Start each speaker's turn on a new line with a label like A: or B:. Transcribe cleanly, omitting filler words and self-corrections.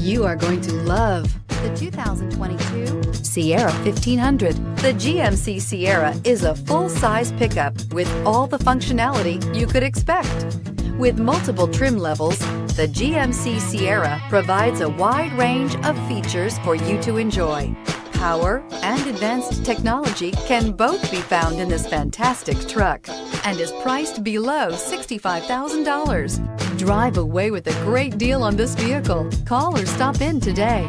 A: You are going to love the 2022 Sierra 1500. The GMC Sierra is a full-size pickup with all the functionality you could expect. With multiple trim levels, the GMC Sierra provides a wide range of features for you to enjoy. Power and advanced technology can both be found in this fantastic truck and is priced below $65,000. Drive away with a great deal on this vehicle. Call or stop in today.